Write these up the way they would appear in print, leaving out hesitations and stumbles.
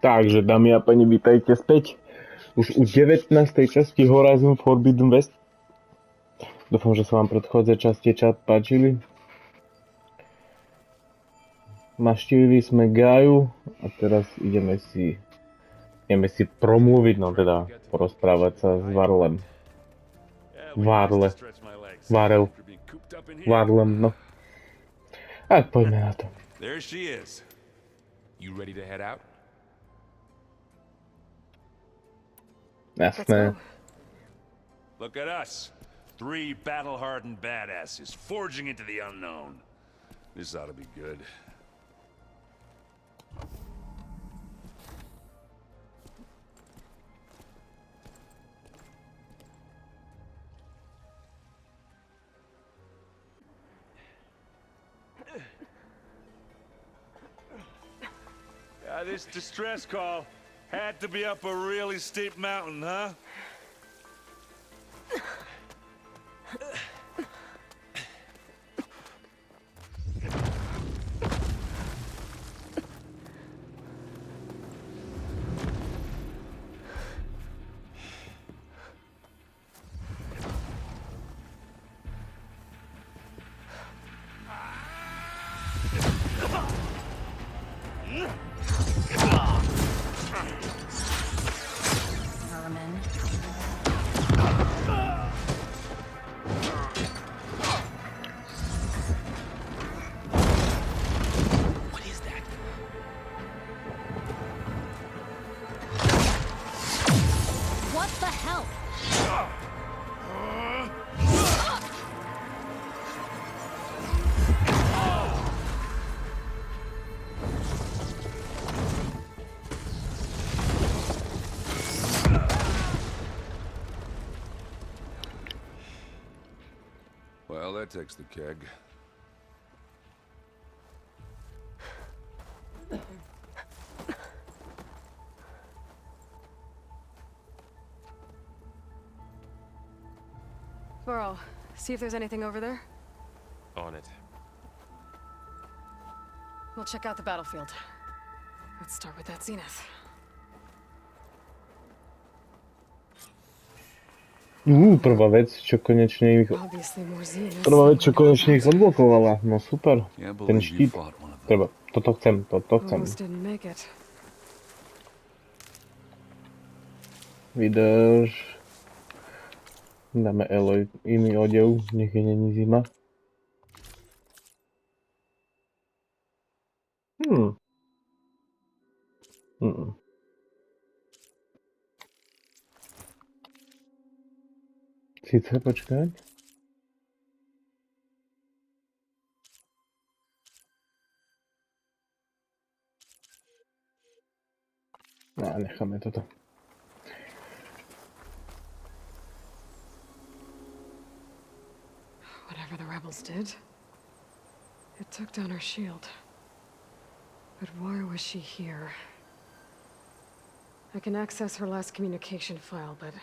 Takže, dámy a pani, vítajte späť. Už u 19. časti Horizon Forbidden West. Dúfam, že sa vám predchodze časti čat páčili. Naštívili sme Gaju a teraz ideme si promluviť, no teda porozprávať sa s Varlem. Varlem, no. Tak poďme na to. There she is. You ready to head out? Jasné. Look at us. 3 battle-hardened badasses forging into the unknown. This ought to be good. This distress call had to be up a really steep mountain, huh? Well, that takes the keg. Burrow, see if there's anything over there. On it. We'll check out the battlefield. Let's start with that zenith. Prvá vec, čo konečne ich odblokovala. No super. Ten štít. Toto chcem. Vydrž. Dáme Eloy iný odev, nech je není zima. Sice, počkať. No a necháme toto. Whatever the rebels did, it took down her shield. But why was she here? I can access her last communication file, but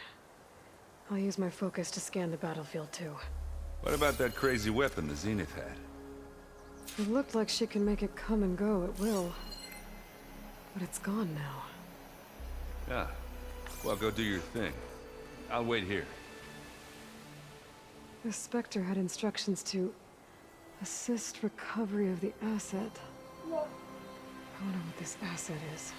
I'll use my focus to scan the battlefield too. What about that crazy weapon the Zenith had? It looked like she can make it come and go at will. But it's gone now. Yeah. Well, go do your thing. I'll wait here. The Spectre had instructions to assist recovery of the asset. I wonder what this asset is.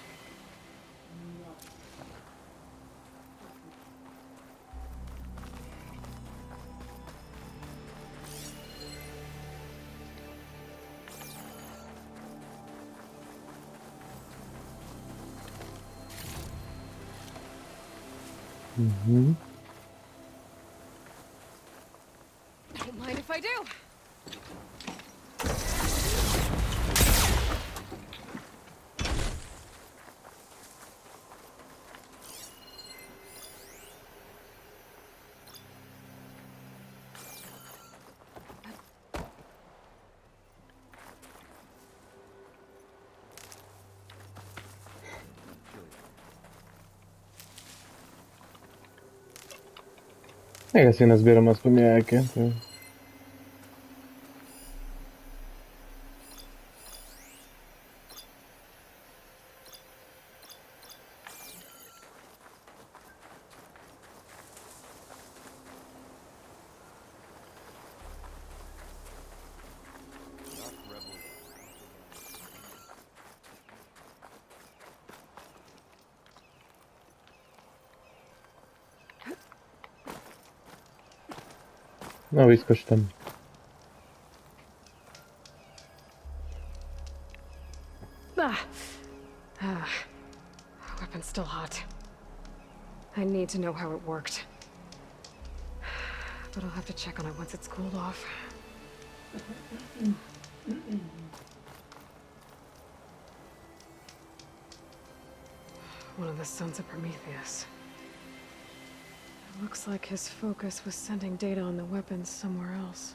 Don't mind if I do. Ja si nazbieram aspoň nejaké. No, vyskoč tam. Weapon's still hot. I need to know how it worked. But I'll have to check on it once it's cooled off. One of the sons of Prometheus. It looks like his focus was sending data on the weapons somewhere else.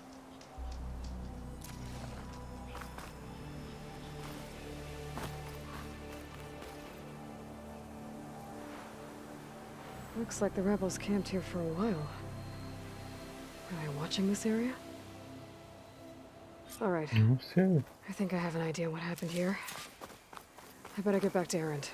Looks like the rebels camped here for a while. Are they watching this area? All right. No sé. I think I have an idea what happened here. I better get back to Erend.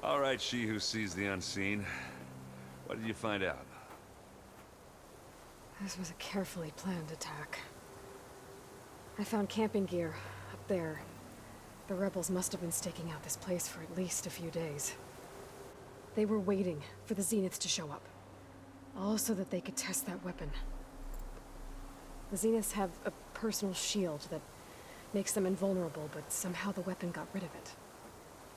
All right, she who sees the unseen. What did you find out? This was a carefully planned attack. I found camping gear up there. The rebels must have been staking out this place for at least a few days. They were waiting for the Zeniths to show up. All so that they could test that weapon. The Zeniths have a personal shield that makes them invulnerable, but somehow the weapon got rid of it.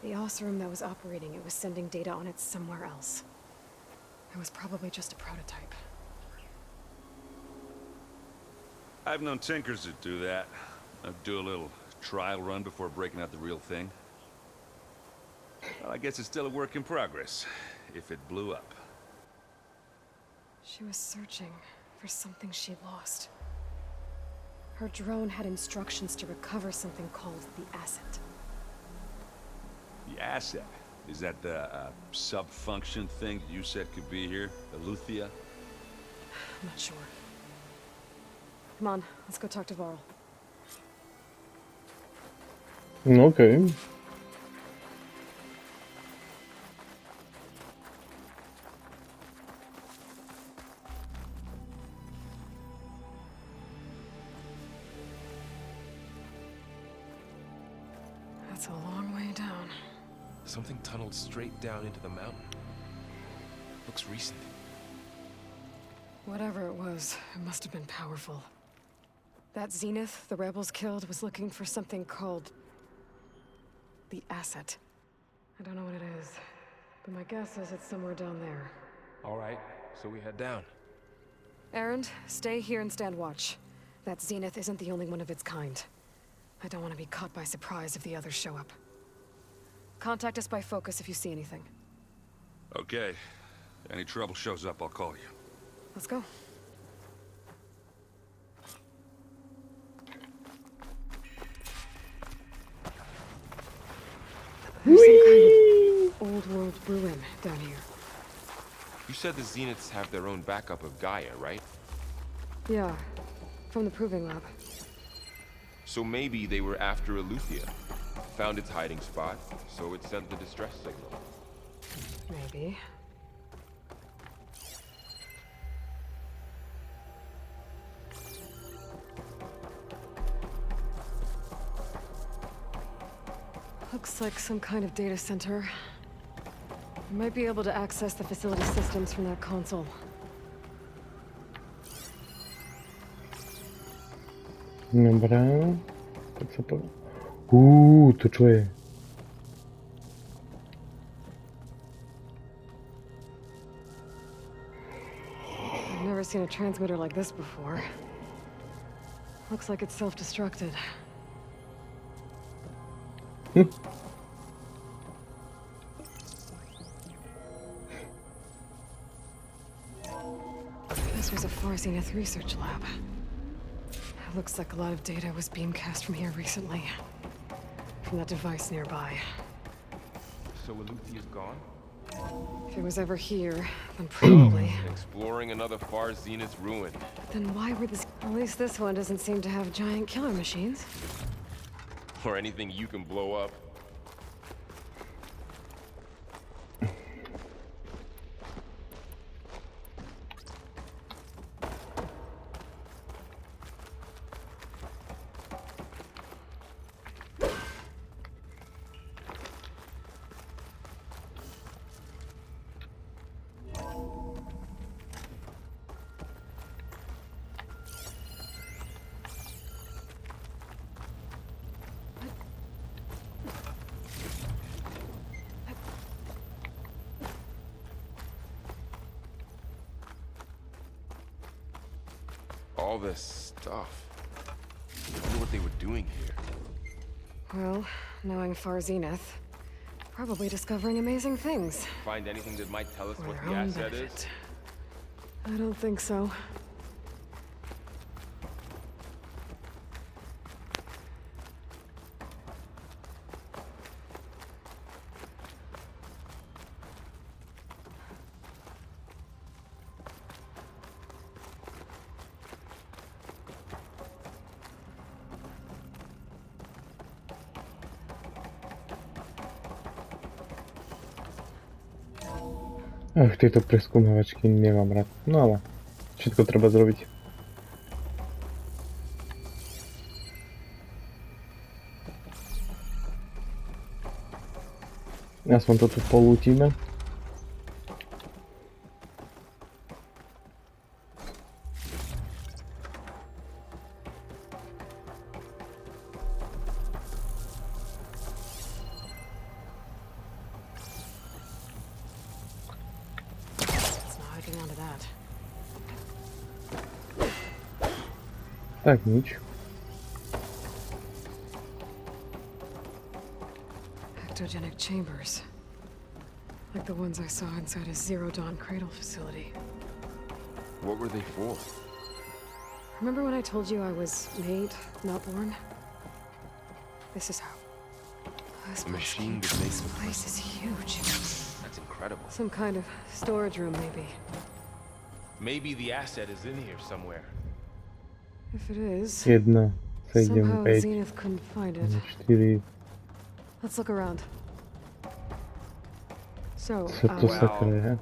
The Oseram that was operating it was sending data on it somewhere else. It was probably just a prototype. I've known tinkers that do that. I'd do a little trial run before breaking out the real thing. Well, I guess it's still a work in progress, if it blew up. She was searching for something she lost. Her drone had instructions to recover something called the asset. The asset? Is that the sub-function thing you said could be here? Eleuthia? I'm not sure. Come on, let's go talk to Varl. Okay. That's a long way down. Something tunneled straight down into the mountain. Looks recent. Whatever it was, it must have been powerful. That Zenith the rebels killed was looking for something called the asset. I don't know what it is, but my guess is it's somewhere down there. All right, so we head down. Erend, stay here and stand watch. That Zenith isn't the only one of its kind. I don't want to be caught by surprise if the others show up. Contact us by focus if you see anything. Okay. Any trouble shows up, I'll call you. Let's go. There's some kind of old world ruin down here. You said the Zeniths have their own backup of Gaia, right? Yeah, from the proving lab. So maybe they were after Eleuthia. Found its hiding spot, so it sent the distress signal. Maybe. Looks like some kind of data center. You might be able to access the facility systems from that console. Dobra. Tak co to... to czuję. I've never seen a transmitter like this before. Looks like it's self-destructed. This was a Far Zenith research lab. It looks like a lot of data was beamcast from here recently. From that device nearby. So Eleuthia's gone? If it was ever here, then probably. Exploring another Far Zenith ruin. Then why were this... At least this one doesn't seem to have giant killer machines. Or anything you can blow up. all this stuff. I wonder what they were doing here. Well, knowing Far Zenith, probably discovering amazing things. Find anything that might tell us For what their the own asset is? benefit. I don't think so. Ach, tieto preskúmavačky nemám rád. No ale všetko treba zrobiť. Aspoň to tu polútime. Tak nič. Ectogenic chambers. Like the ones I saw inside a Zero Dawn cradle facility. What were they for? Remember when I told you I was made, not born? This is how. A machine that makes This them. place is huge. That's incredible. Some kind of storage room, maybe. Maybe the asset is in here somewhere. If it is, 1, 7, somehow 5, Zenith couldn't find it. 4. Let's look around. So, Co to Wow. sakra je?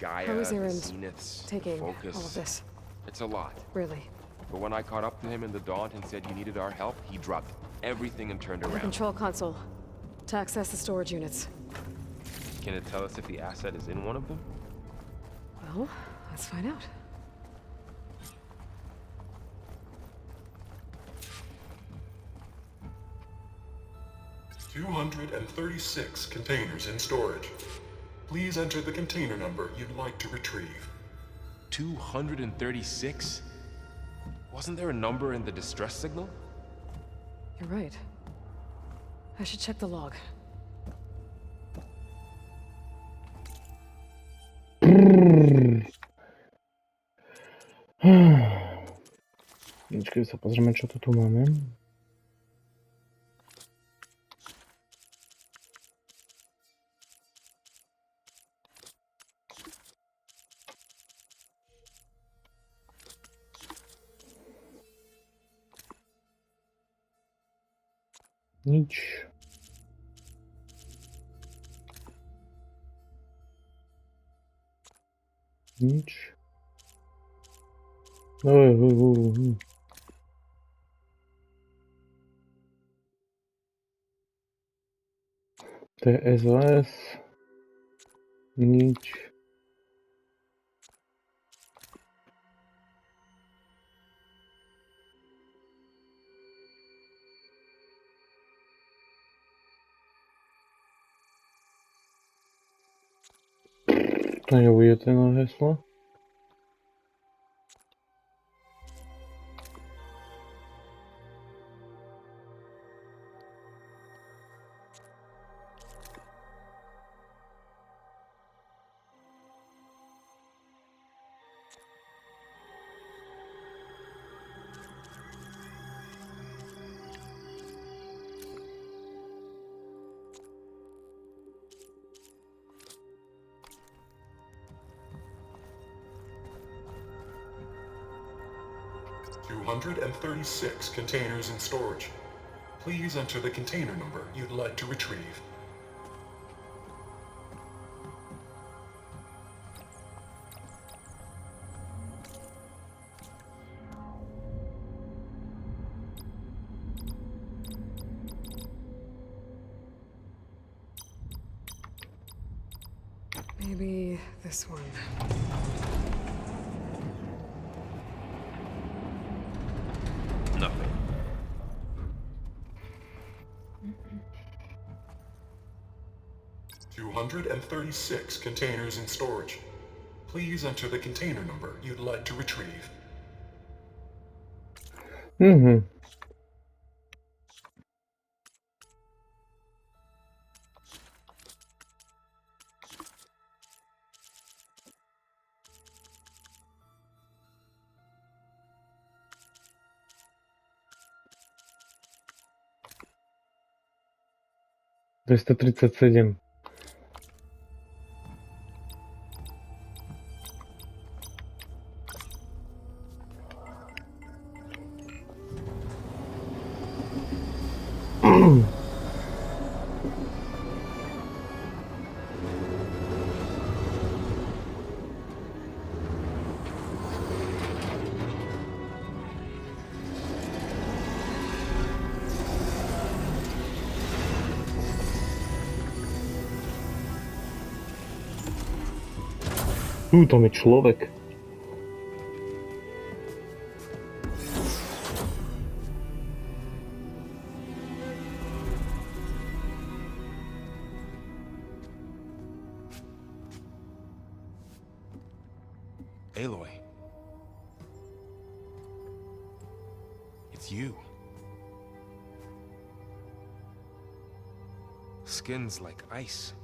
Gaia, How is the Aaron Zeniths, taking Focus. all of this? It's a lot. Really? But when I caught up to him in the Daunt and said you needed our help, he dropped everything and turned The around. control console. To access the storage units. Can it tell us if the asset is in one of them? Well, let's find out. $236 containers in storage. Please enter the container number you'd like to retrieve. 236? Wasn't there a number in the distress signal? You're right. I should check the log. Počkej, sa pozrieme, čo tu máme. Nič. Nič. To je SOS. Nič. To nebude ten heslo. $236 containers in storage. Please enter the container number you'd like to retrieve. Maybe this one. Nothing. $236 containers in storage. Please enter the container number you'd like to retrieve. Mhm. $237. Tam je človek. Aloy. It's you. Skin's like ice.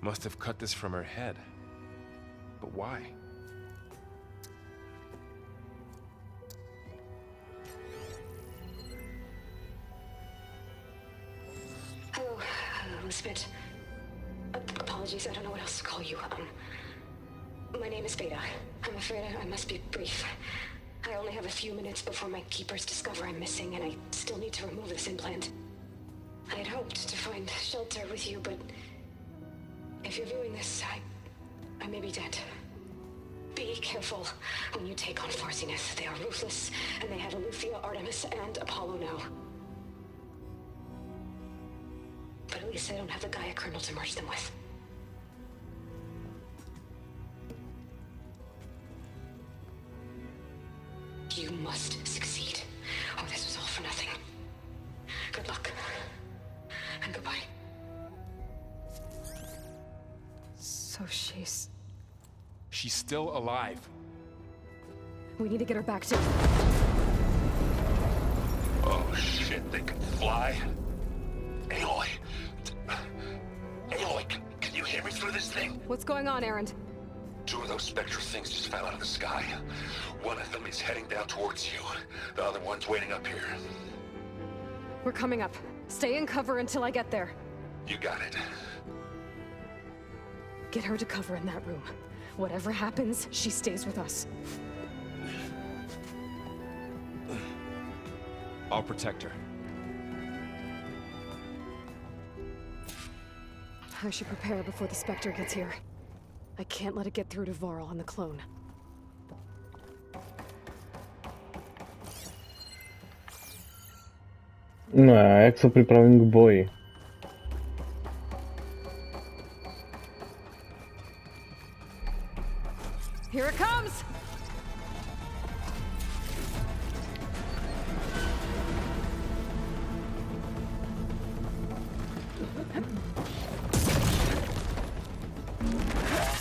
Must have cut this from her head. But why? Hello, Elizabeth. Apologies, I don't know what else to call you. My name is Beta. I'm afraid I must be brief. I only have a few minutes before my keepers discover I'm missing, and I still need to remove this implant. I had hoped to find shelter with you, but if you're viewing this, I may be dead. Be careful when you take on Farsiness. They are ruthless, and they have Eleuthia, Artemis, and Apollo now. But at least I don't have the Gaia kernel to merge them with. You must succeed, or this was all for nothing. Good luck, and goodbye. So she's... She's still alive. We need to get her back to... Oh shit, they can fly? Aloy! Aloy, can you hear me through this thing? What's going on, Erend? Two of those spectral things just fell out of the sky. One of them is heading down towards you. The other one's waiting up here. We're coming up. Stay in cover until I get there. You got it. Get her to cover in that room. Whatever happens, she stays with us. I'll protect her. I should prepare before the Spectre gets here. I can't let it get through to Varl and the clone. No a jak sa pripravím k boji? Here it comes!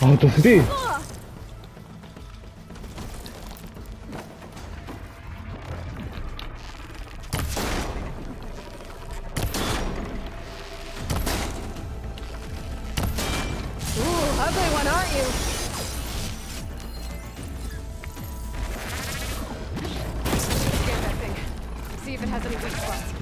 A to si ty! Ooh, ugly one, aren't you? Scan that thing. See if it has any weak spots.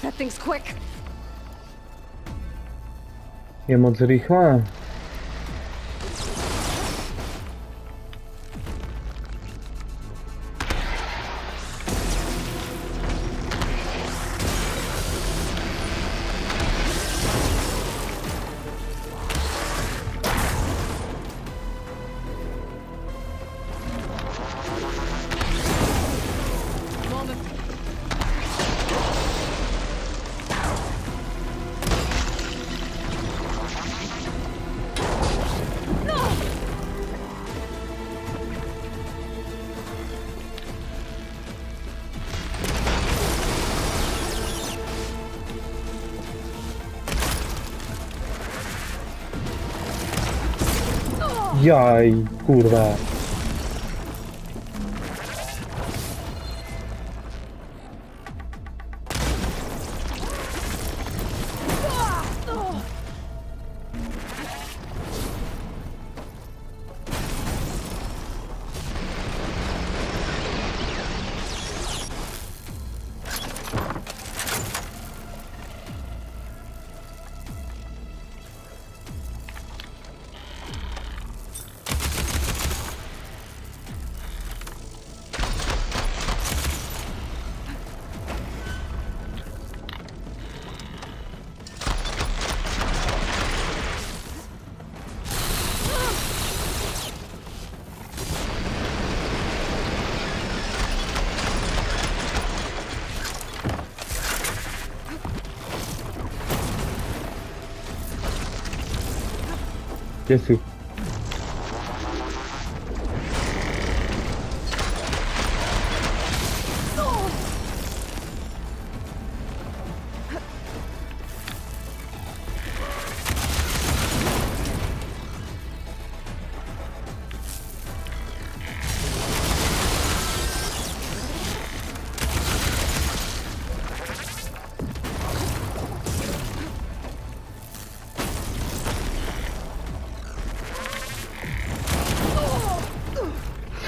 That thing's quick. Je moc rýchla. Jaj, kurwa. Gdzie si?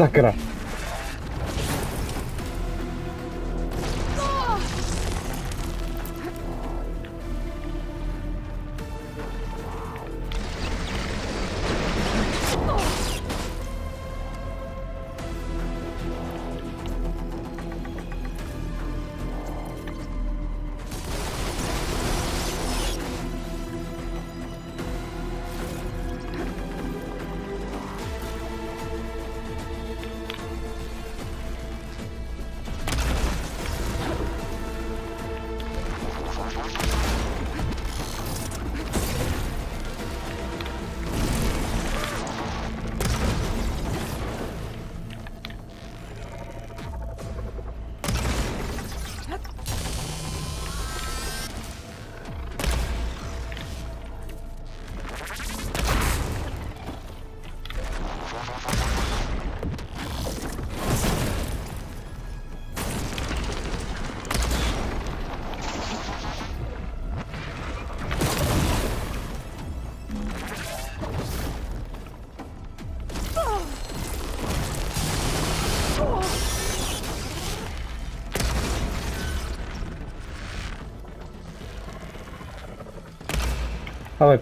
Sakra. Ale...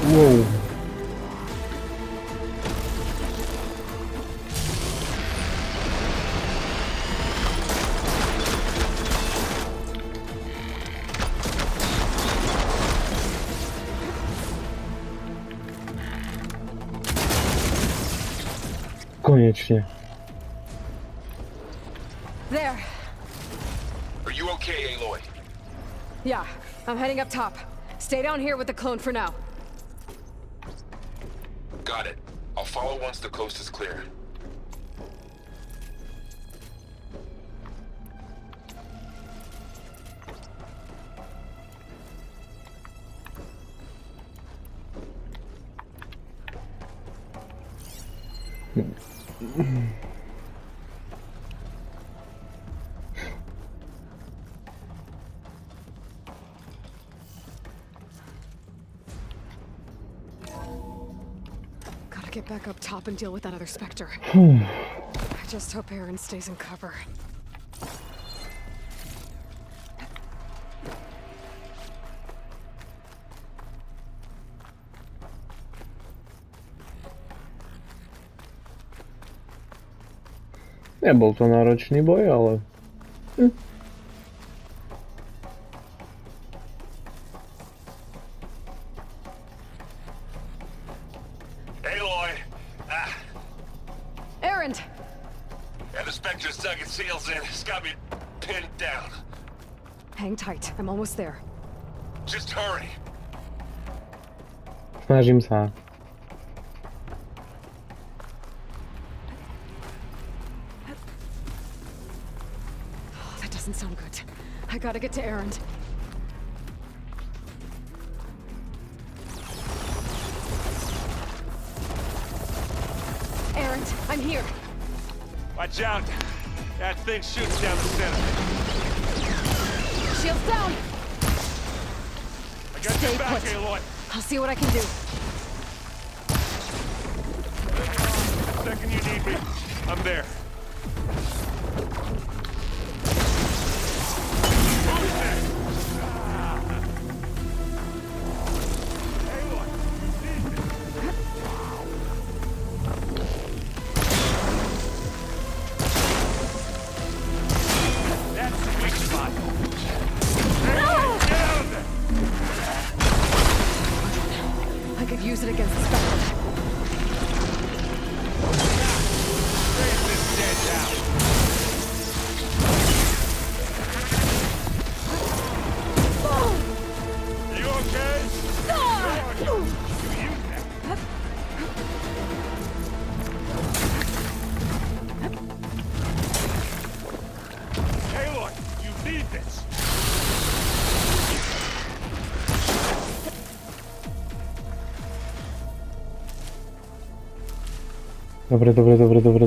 Wow. Koniecznie. There. Are you okay, Aloy? Yeah, I'm heading up top. Stay down here with the clone for now. Got it. I'll follow once the coast is clear. Gotta get back up top and deal with that other Spectre. I just hope Aaron stays in cover. Nebol to náročný boj, ale... Aloy! Aaron! Yeah, the Spectre's dug its heels in. It's got me pinned down. Hang tight. I'm almost there. Just hurry. Snažím sa. Oh, that doesn't sound good. I gotta get to Aaron. Aaron, I'm here. Watch out! That thing shoots down the center. Shields down! I got Stay your back, put. Aloy. I'll see what I can do. The second you need me, I'm there. Who's next? Aloy, you need this. That's the weak spot. Aloy, get out of there! I could use it against the Spectre. Bring this dead down. You okay? Aloy, you need this.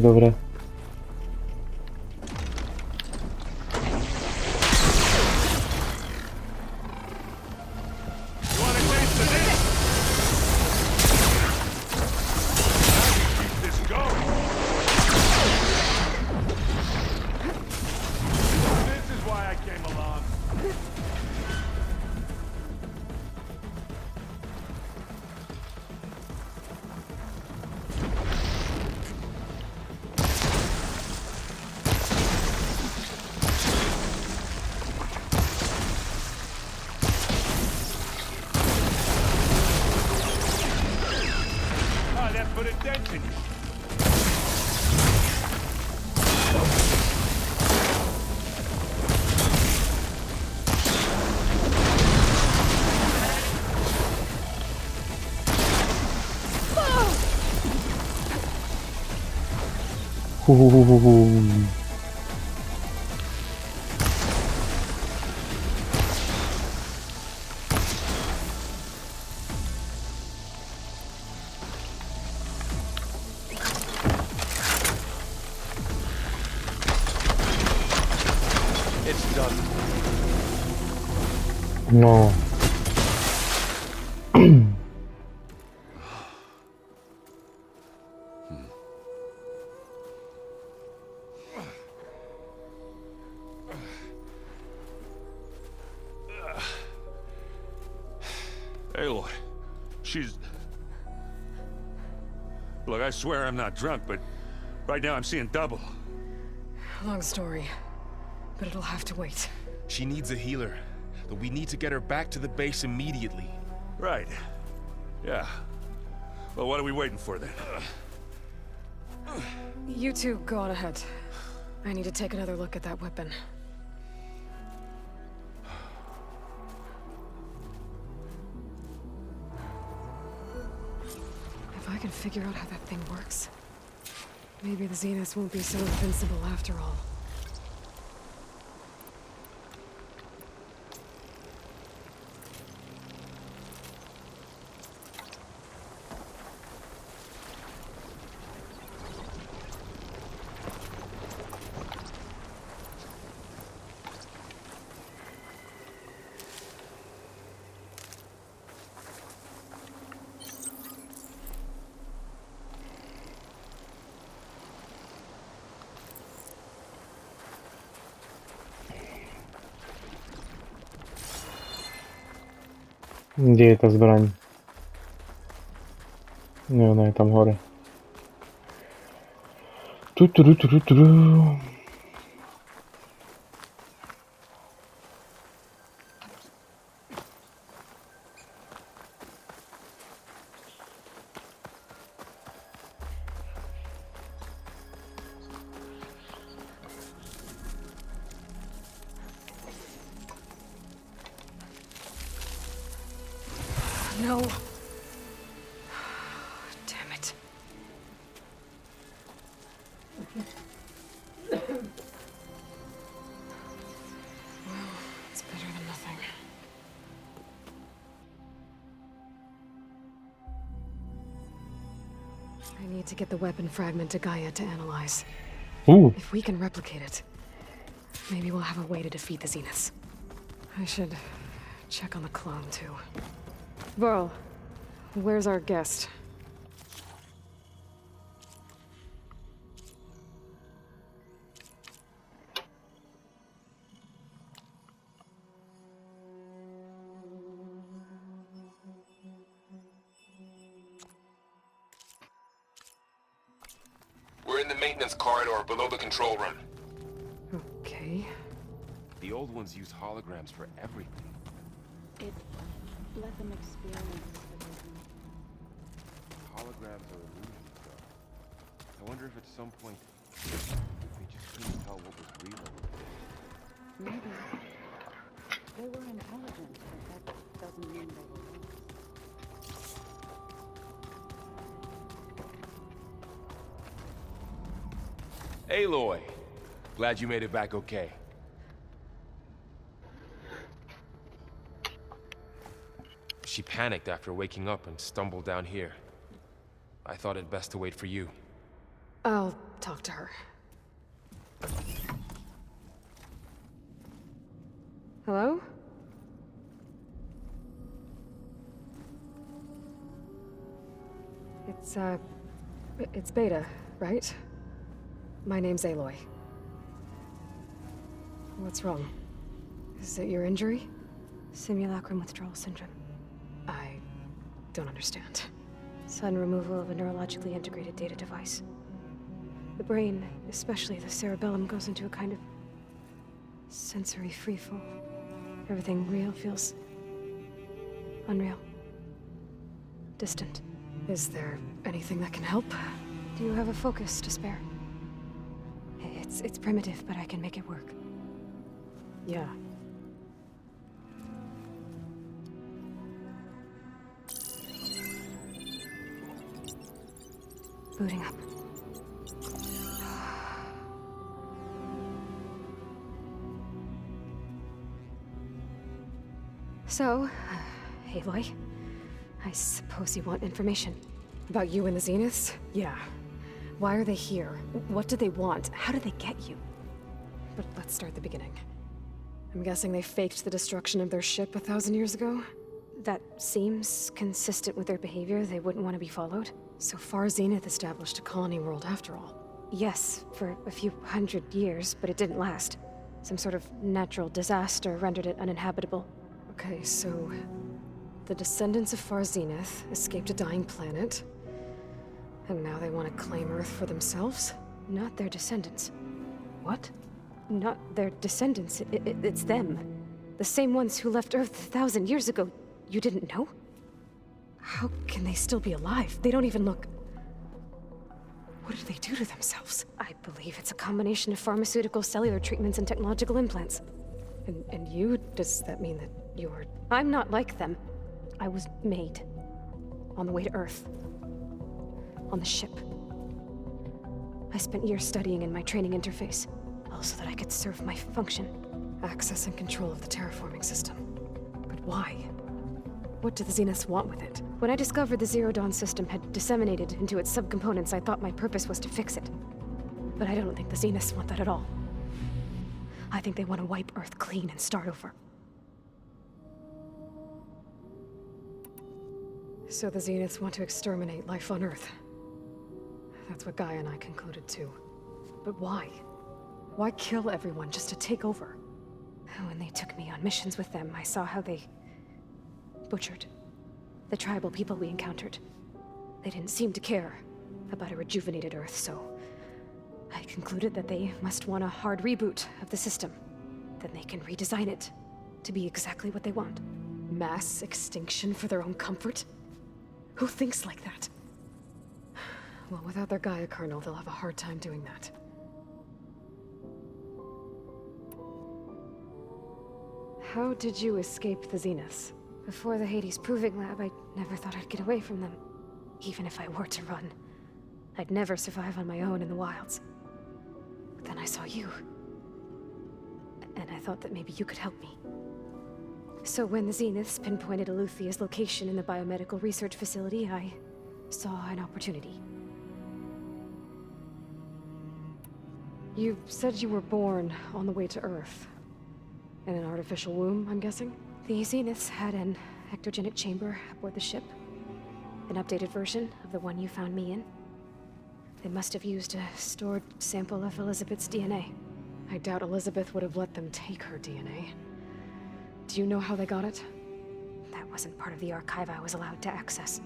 Dobre. You want a taste of this? Keep this going. This is why I came along. Ah, that put a dent in you. It's done. No. Aloy, she's... Look, I swear I'm not drunk, but right now I'm seeing double. Long story, but it'll have to wait. She needs a healer, but we need to get her back to the base immediately. Right. Yeah. Well, what are we waiting for then? You two go on ahead. I need to take another look at that weapon. If I can figure out how that thing works, maybe the Zeniths won't be so invincible after all. Kde je tá zbraň? Nie, ona je tam hore. Tu. No. Damn it. Well, it's better than nothing. I need to get the weapon fragment to Gaia to analyze. Ooh. If we can replicate it, maybe we'll have a way to defeat the Zeniths. I should check on the clone, too. Varl, where's our guest? We're in the maintenance corridor below the control room. Okay. The old ones used holograms for everything. It let them experience the vision. Holograms are illusions, though. I wonder if at some point they just couldn't tell what was real. Maybe. They were intelligent, but that doesn't mean they were real. Aloy! Glad you made it back okay. She panicked after waking up and stumbled down here. I thought it best to wait for you. I'll talk to her. Hello? It's Beta, right? My name's Aloy. What's wrong? Is it your injury? Simulacrum withdrawal syndrome. I don't understand. Sudden removal of a neurologically integrated data device. The brain, especially the cerebellum, goes into a kind of sensory freefall. Everything real feels unreal. Distant. Is there anything that can help? Do you have a focus to spare? It's primitive, but I can make it work. Yeah. Booting up. So, Aloy, I suppose you want information. About you and the Zeniths? Yeah. Why are they here? What do they want? How did they get you? But let's start at the beginning. I'm guessing they faked the destruction of their ship 1,000 years ago? That seems consistent with their behavior. They wouldn't want to be followed. So far, Zenith established a colony world after all. Yes, for a few hundred years, but it didn't last. Some sort of natural disaster rendered it uninhabitable. Okay, so the descendants of Far Zenith escaped a dying planet, and now they want to claim Earth for themselves? Not their descendants. What? Not their descendants. It's them. The same ones who left Earth 1,000 years ago. You didn't know? How can they still be alive? They don't even look... What did they do to themselves? I believe it's a combination of pharmaceutical, cellular treatments, and technological implants. And you? Does that mean that you're... I'm not like them. I was made. On the way to Earth. On the ship. I spent years studying in my training interface, all so that I could serve my function. Access and control of the terraforming system. But why? What do the Zeniths want with it? When I discovered the Zero Dawn system had disseminated into its subcomponents, I thought my purpose was to fix it. But I don't think the Zeniths want that at all. I think they want to wipe Earth clean and start over. So the Zeniths want to exterminate life on Earth. That's what Gaia and I concluded too. But why? Why kill everyone just to take over? When they took me on missions with them, I saw how they butchered. The tribal people we encountered. They didn't seem to care about a rejuvenated Earth, so I concluded that they must want a hard reboot of the system. Then they can redesign it to be exactly what they want. Mass extinction for their own comfort? Who thinks like that? Well, without their Gaia kernel, they'll have a hard time doing that. How did you escape the Zeniths? Before the Hades Proving Lab, I never thought I'd get away from them. Even if I were to run, I'd never survive on my own in the wilds. But then I saw you. And I thought that maybe you could help me. So when the Zeniths pinpointed Eluthia's location in the biomedical research facility, I saw an opportunity. You said you were born on the way to Earth. In an artificial womb, I'm guessing? The Zeniths had an ectogenic chamber aboard the ship. An updated version of the one you found me in. They must have used a stored sample of Elizabeth's DNA. I doubt Elizabeth would have let them take her DNA. Do you know how they got it? That wasn't part of the archive I was allowed to access.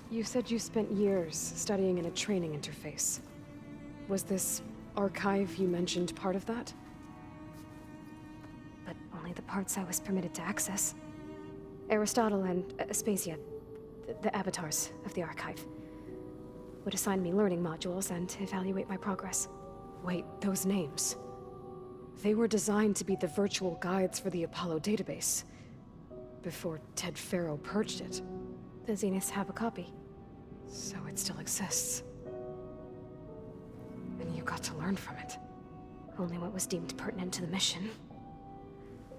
You said you spent years studying in a training interface. Was this archive you mentioned part of that? But only the parts I was permitted to access. Aristotle and Aspasia, the avatars of the archive, would assign me learning modules and evaluate my progress. Wait, those names. They were designed to be the virtual guides for the Apollo database. Before Ted Faro purged it. The Zeniths have a copy. So it still exists. And you got to learn from it. Only what was deemed pertinent to the mission.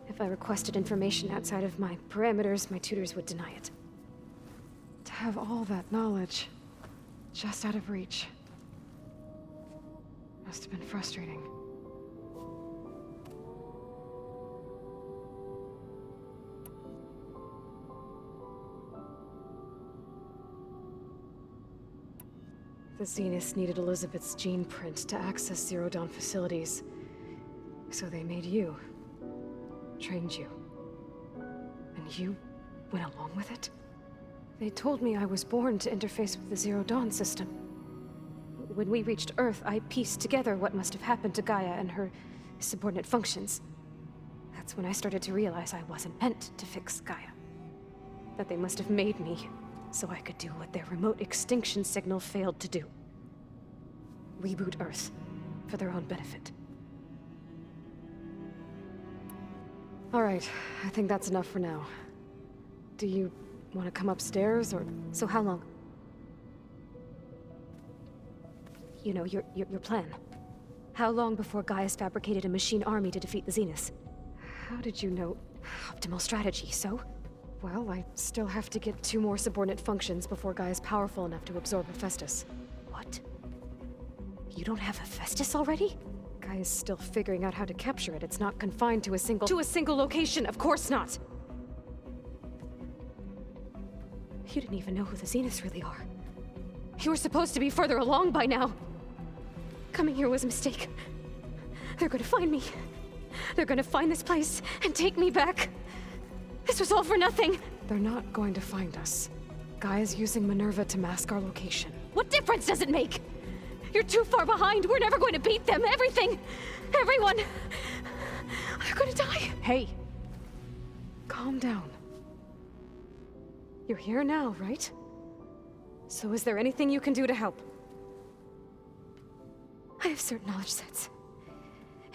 If I requested information outside of my parameters, my tutors would deny it. To have all that knowledge, just out of reach. Must have been frustrating. The Zeniths needed Elizabeth's gene print to access Zero Dawn facilities. So they made you. Trained you. And you went along with it? They told me I was born to interface with the Zero Dawn system. When we reached Earth, I pieced together what must have happened to Gaia and her subordinate functions. That's when I started to realize I wasn't meant to fix Gaia. That they must have made me so I could do what their remote extinction signal failed to do. Reboot Earth for their own benefit. All right, I think that's enough for now. Do you want to come upstairs, or...? So how long? You know, your plan. How long before Gaia's fabricated a machine army to defeat the Zeniths? How did you know? Optimal strategy, so? Well, I still have to get 2 more subordinate functions before Gaia's powerful enough to absorb Hephaestus. What? You don't have Hephaestus already? Gaia's still figuring out how to capture it. It's not confined to a single location, of course not! You didn't even know who the Zeniths really are. You were supposed to be further along by now! Coming here was a mistake. They're gonna find me. They're gonna find this place and take me back. This was all for nothing! They're not going to find us. Gaia's using Minerva to mask our location. What difference does it make? You're too far behind. We're never going to beat them. Everything, everyone, they're gonna die. Hey, calm down. You're here now, right? So is there anything you can do to help? I have certain knowledge sets.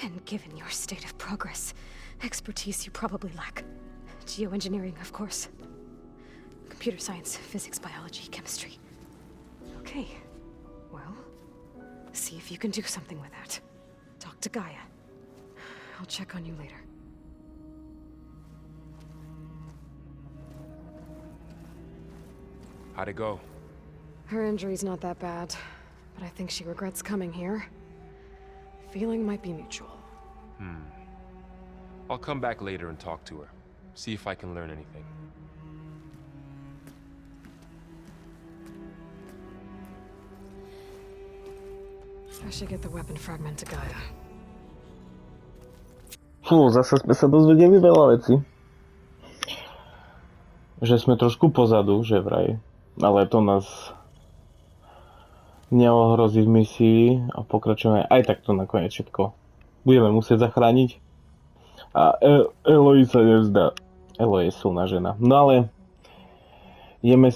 And given your state of progress, expertise you probably lack. Geoengineering, of course. Computer science, physics, biology, chemistry. Okay. Well, see if you can do something with that. Talk to Gaia. I'll check on you later. How'd it go? Her injury's not that bad, but I think she regrets coming here. Feeling might be mutual. I'll come back later and talk to her. See if I can learn anything. I should get the weapon fragment to Gaia. zase sme sa dozvedeli veľa vecí. Že sme trošku pozadu, že vraj. Ale to nás neohrozí v misii a pokračujeme aj takto nakoniec všetko. Budeme musieť zachrániť. A Eloy sa nevzdá. Eloy je silná žena. No ale ideme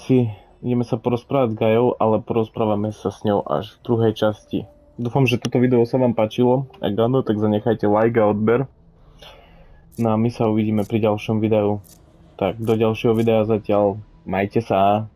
sa porozprávať s Gajou, ale porozprávame sa s ňou až v druhej časti. Dúfam, že toto video sa vám páčilo. Ak áno, tak zanechajte like a odber. No a my sa uvidíme pri ďalšom videu. Tak do ďalšieho videa zatiaľ majte sa.